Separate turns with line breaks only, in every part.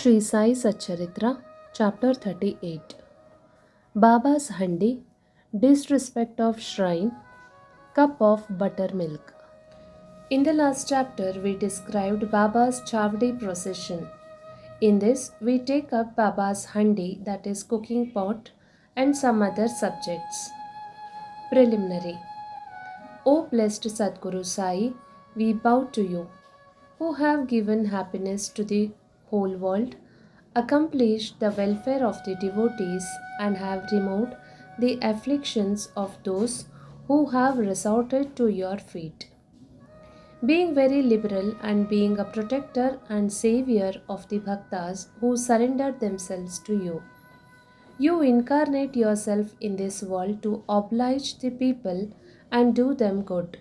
Shri Sai Satcharitra, Chapter-38. Baba's Handi, Disrespect of Shrine, Cup of Buttermilk. In the last chapter, we described Baba's Chavdi procession. In this, we take up Baba's Handi, that is cooking pot, and some other subjects. Preliminary. O blessed Sadguru Sai, we bow to you, who have given happiness to the whole world, accomplished the welfare of the devotees, and have removed the afflictions of those who have resorted to your feet. Being very liberal and being a protector and savior of the bhaktas who surrendered themselves to you, you incarnate yourself in this world to oblige the people and do them good.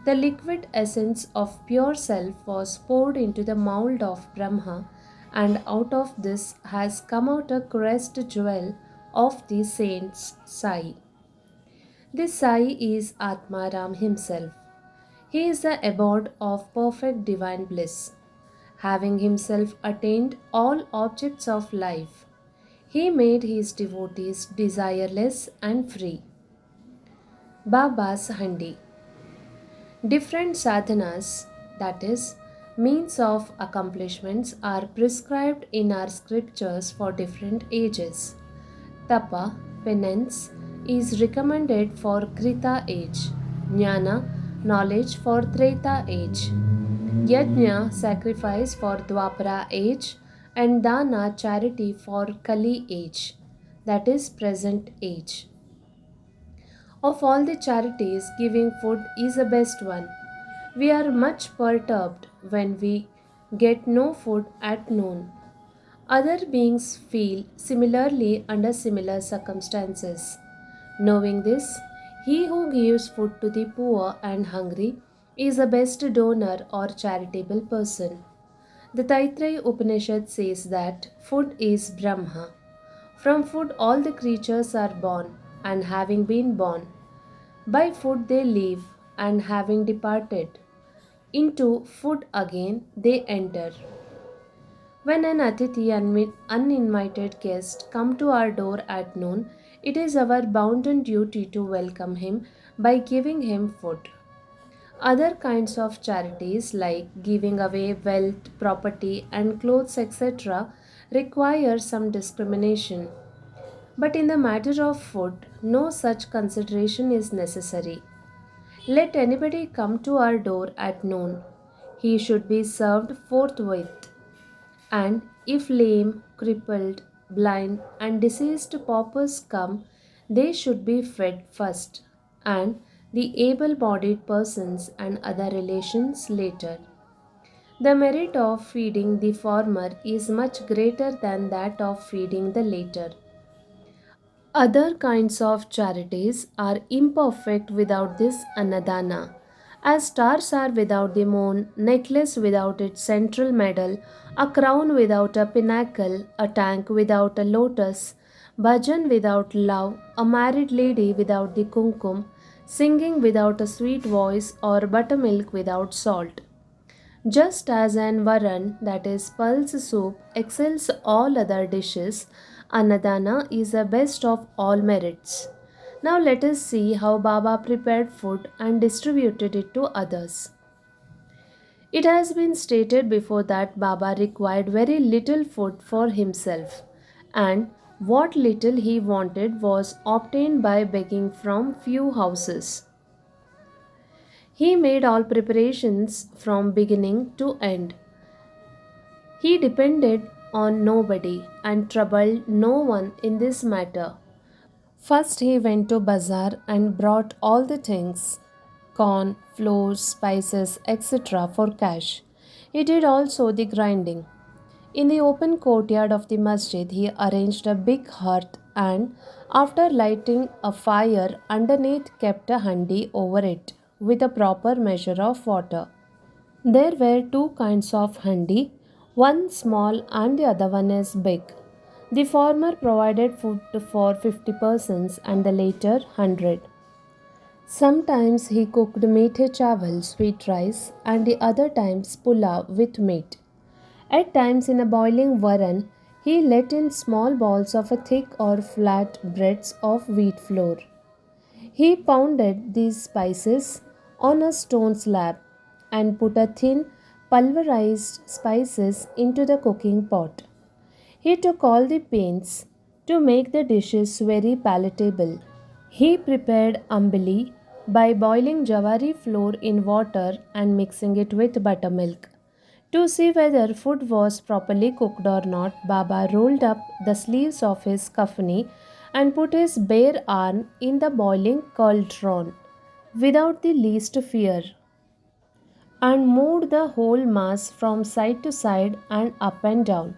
The liquid essence of pure self was poured into the mold of Brahma, and out of this has come out a crest jewel of the saints Sai. This Sai is Atma Ram himself. He is the abode of perfect divine bliss. Having himself attained all objects of life, he made his devotees desireless and free. Baba's Handi. Different sadhanas, that is, means of accomplishments, are prescribed in our scriptures for different ages. Tapa, penance, is recommended for Krita age, Jnana, knowledge for Treta age, Yajna, sacrifice for Dwapara age, and Dana, charity for Kali age, that is, present age. Of all the charities, giving food is the best one. We are much perturbed when we get no food at noon. Other beings feel similarly under similar circumstances. Knowing this, he who gives food to the poor and hungry is the best donor or charitable person. The Taittiriya Upanishad says that food is Brahma. From food all the creatures are born, and having been born, by food they live, and having departed, into food again they enter. When an Atiti uninvited guest come to our door at noon, it is our bounden duty to welcome him by giving him food. Other kinds of charities like giving away wealth, property and clothes etc. require some discrimination. But in the matter of food, no such consideration is necessary. Let anybody come to our door at noon. He should be served forthwith. And if lame, crippled, blind, and diseased paupers come, they should be fed first, and the able bodied persons and other relations later. The merit of feeding the former is much greater than that of feeding the later. Other kinds of charities are imperfect without this anadana. As stars are without the moon, necklace without its central medal, a crown without a pinnacle, a tank without a lotus, bhajan without love, a married lady without the kumkum, singing without a sweet voice, or buttermilk without salt. Just as an varan, that is pulse soup, excels all other dishes, Annadana is the best of all merits. Now let us see how Baba prepared food and distributed it to others. It has been stated before that Baba required very little food for himself, and what little he wanted was obtained by begging from few houses. He made all preparations from beginning to end. He depended on nobody and troubled no one in this matter. First, he went to bazaar and brought all the things corn, flour, spices, etc. for cash. He did also the grinding. In the open courtyard of the masjid, he arranged a big hearth and, after lighting a fire underneath, kept a handi over it with a proper measure of water. There were two kinds of handi, one small and the other one is big. The former provided food for 50 persons and the later 100. Sometimes he cooked meethe chawal, sweet rice, and the other times pulao with meat. At times, in a boiling varan, he let in small balls of a thick or flat breads of wheat flour. He pounded these spices on a stone slab and put a thin, pulverized spices into the cooking pot. He took all the pains to make the dishes very palatable. He prepared ambali by boiling jawari flour in water and mixing it with buttermilk. To see whether food was properly cooked or not, Baba rolled up the sleeves of his kafani and put his bare arm in the boiling cauldron without the least fear and moved the whole mass from side to side and up and down.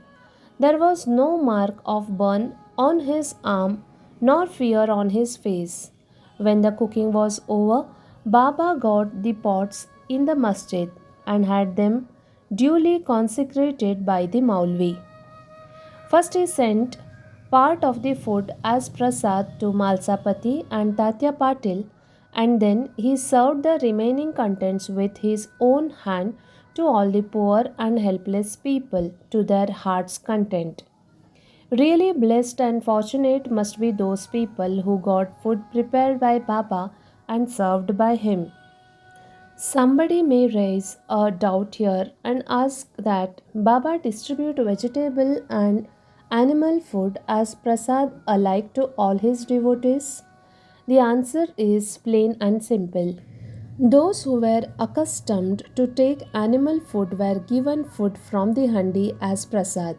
There was no mark of burn on his arm nor fear on his face. When the cooking was over, Baba got the pots in the masjid and had them duly consecrated by the Maulvi. First, he sent part of the food as prasad to Malsapati and Tatya Patil, and then he served the remaining contents with his own hand to all the poor and helpless people to their heart's content. Really blessed and fortunate must be those people who got food prepared by Baba and served by him. Somebody may raise a doubt here and ask that Baba distribute vegetable and animal food as prasad alike to all his devotees? The answer is plain and simple. Those who were accustomed to take animal food were given food from the handi as prasad,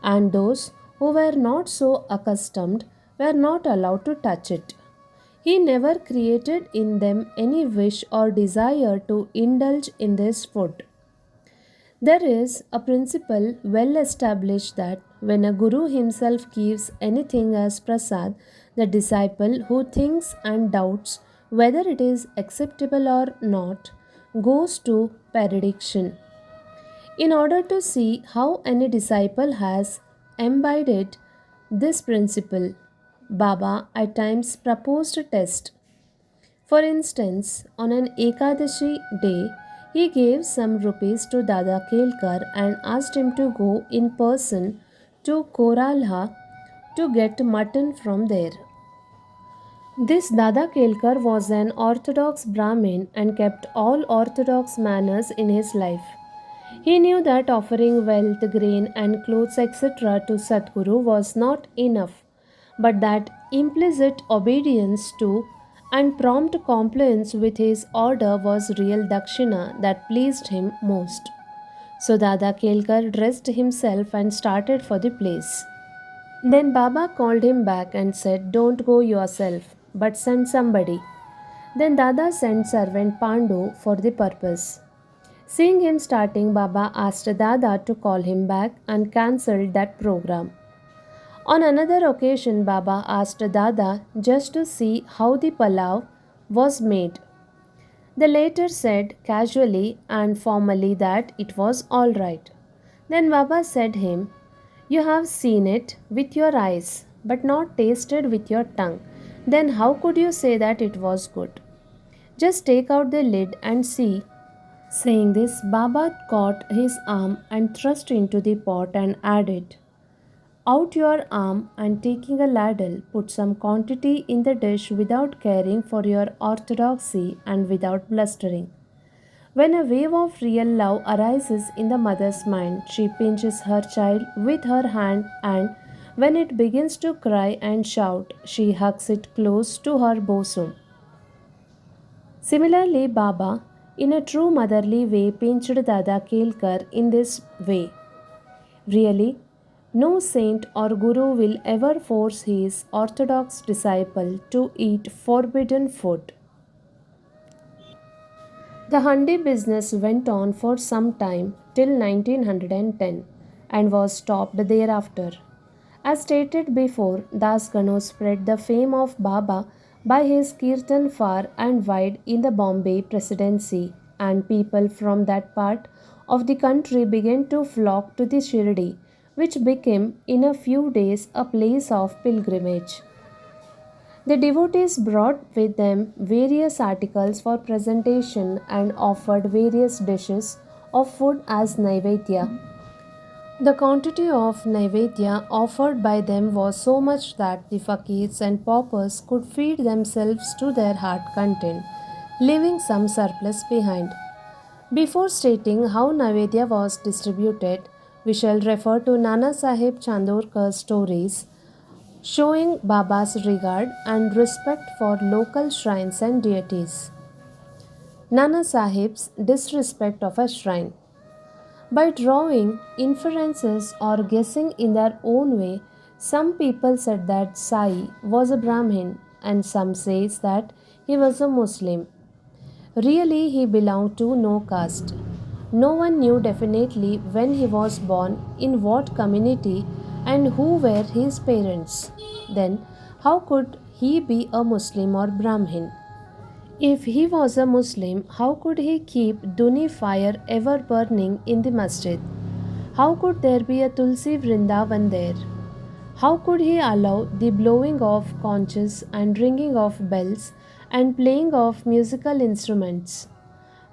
and those who were not so accustomed were not allowed to touch it. He never created in them any wish or desire to indulge in this food. There is a principle well established that when a guru himself gives anything as prasad, the disciple who thinks and doubts whether it is acceptable or not goes to perdition. In order to see how any disciple has imbibed this principle, Baba at times proposed a test. For instance, on an Ekadashi day, he gave some rupees to Dada Kelkar and asked him to go in person to Koralha to get mutton from there. This Dada Kelkar was an orthodox Brahmin and kept all orthodox manners in his life. He knew that offering wealth, grain, and clothes, etc., to Sadguru was not enough, but that implicit obedience to and prompt compliance with his order was real dakshina that pleased him most. So Dada Kelkar dressed himself and started for the place. Then Baba called him back and said, "Don't go yourself, but send somebody." Then Dada sent servant Pandu for the purpose. Seeing him starting, Baba asked Dada to call him back and cancelled that program. On another occasion, Baba asked Dada just to see how the palav was made. The latter said casually and formally that it was all right. Then Baba said him, "You have seen it with your eyes, but not tasted with your tongue. Then how could you say that it was good? Just take out the lid and see." Saying this, Baba caught his arm and thrust into the pot and added, "Out your arm and taking a ladle, put some quantity in the dish without caring for your orthodoxy and without blustering." When a wave of real love arises in the mother's mind, she pinches her child with her hand, and when it begins to cry and shout, she hugs it close to her bosom. Similarly, Baba, in a true motherly way, pinched Dada Kelkar in this way. Really, no saint or guru will ever force his orthodox disciple to eat forbidden food. The Handi business went on for some time till 1910 and was stopped thereafter. As stated before, Das Gano spread the fame of Baba by his kirtan far and wide in the Bombay Presidency, and people from that part of the country began to flock to the Shirdi, which became in a few days a place of pilgrimage. The devotees brought with them various articles for presentation and offered various dishes of food as naivedya. The quantity of Naivedya offered by them was so much that the fakirs and paupers could feed themselves to their heart content, leaving some surplus behind. Before stating how Naivedya was distributed, we shall refer to Nana Sahib Chandorkar's stories showing Baba's regard and respect for local shrines and deities. Nana Sahib's disrespect of a shrine. By drawing inferences or guessing in their own way, some people said that Sai was a Brahmin and some says that he was a Muslim. Really, he belonged to no caste. No one knew definitely when he was born, in what community, and who were his parents. Then, how could he be a Muslim or Brahmin? If he was a Muslim, how could he keep Duni fire ever burning in the masjid? How could there be a Tulsi Vrindavan there? How could he allow the blowing of conches and ringing of bells and playing of musical instruments?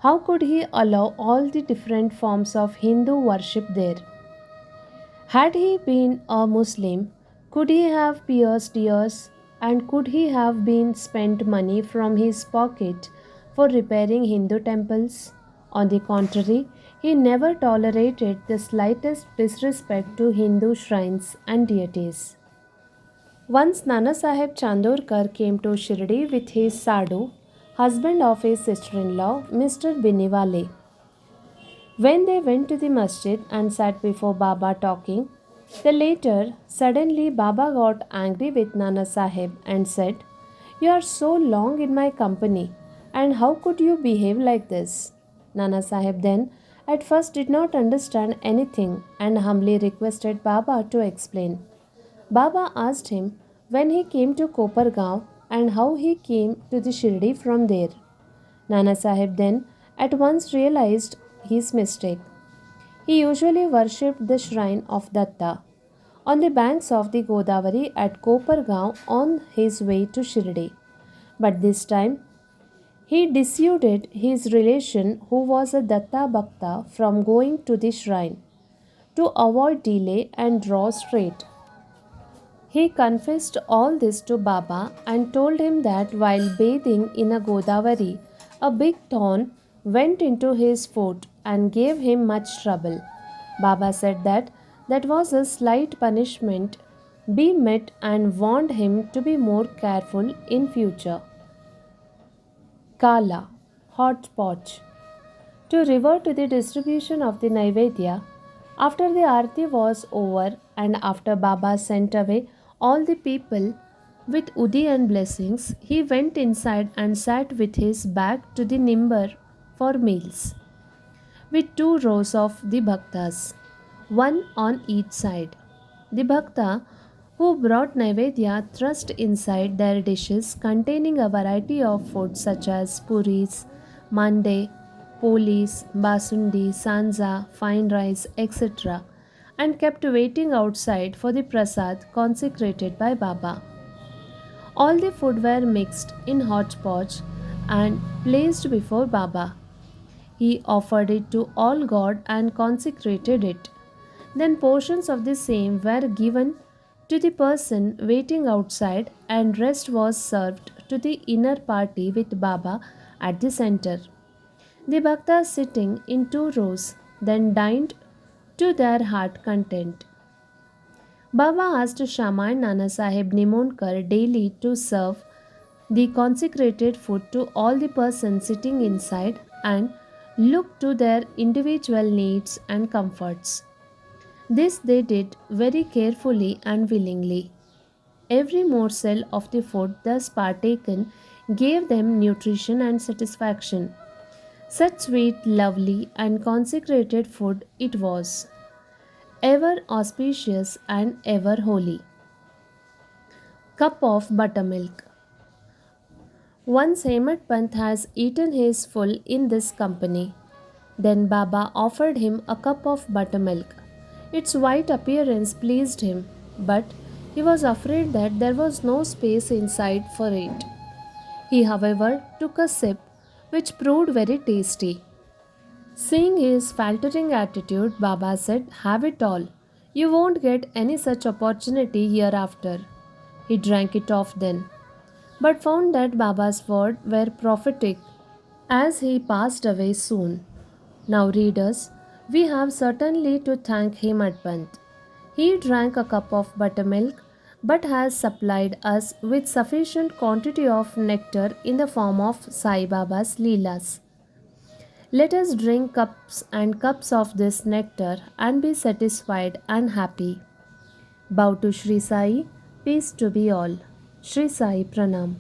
How could he allow all the different forms of Hindu worship there? Had he been a Muslim, could he have pierced ears and could he have been spent money from his pocket for repairing Hindu temples? On the contrary, he never tolerated the slightest disrespect to Hindu shrines and deities. Once Nana Sahib Chandorkar came to Shirdi with his Sadhu, husband of his sister-in-law, Mr. Biniwale. When they went to the masjid and sat before Baba talking, the later suddenly Baba got angry with Nana Sahib and said, "You are so long in my company, and how could you behave like this?" Nana Sahib then at first did not understand anything and humbly requested Baba to explain. Baba asked him when he came to Kopargaon and how he came to the Shirdi from there. Nana Sahib then at once realized his mistake. He usually worshipped the shrine of Datta on the banks of the Godavari at Kopargaon on his way to Shirdi. But this time he dissuaded his relation who was a Datta Bhakta from going to the shrine to avoid delay and draw straight. He confessed all this to Baba and told him that while bathing in a Godavari, a big thorn went into his foot and gave him much trouble. Baba said that that was a slight punishment be met and warned him to be more careful in future. Kala, hodgepodge. To revert to the distribution of the Naivedya, after the arti was over and after Baba sent away all the people with udi and blessings, he went inside and sat with his back to the nimber for meals, with two rows of the bhaktas, one on each side. The bhakta who brought Naivedya thrust inside their dishes containing a variety of food such as puris, mande, polis, basundi, sanza, fine rice, etc., and kept waiting outside for the prasad consecrated by Baba. All the food were mixed in hodgepodge and placed before Baba. He offered it to all God and consecrated it. Then portions of the same were given to the person waiting outside, and rest was served to the inner party with Baba at the center. The bhaktas sitting in two rows then dined to their heart content. Baba asked Shama and Nana Sahib Nimonkar daily to serve the consecrated food to all the persons sitting inside and look to their individual needs and comforts. This they did very carefully and willingly. Every morsel of the food thus partaken gave them nutrition and satisfaction. Such sweet, lovely, and consecrated food it was, ever auspicious and ever holy. Cup of buttermilk. Once Hemat Pant has eaten his full in this company. Then Baba offered him a cup of buttermilk. Its white appearance pleased him, but he was afraid that there was no space inside for it. He, however, took a sip, which proved very tasty. Seeing his faltering attitude, Baba said, "Have it all. You won't get any such opportunity hereafter." He drank it off then, but found that Baba's words were prophetic as he passed away soon. Now, readers, we have certainly to thank Hemad Pant. He drank a cup of buttermilk but has supplied us with sufficient quantity of nectar in the form of Sai Baba's Leelas. Let us drink cups and cups of this nectar and be satisfied and happy. Bow to Shri Sai, peace to be all. Shri Sai Pranam.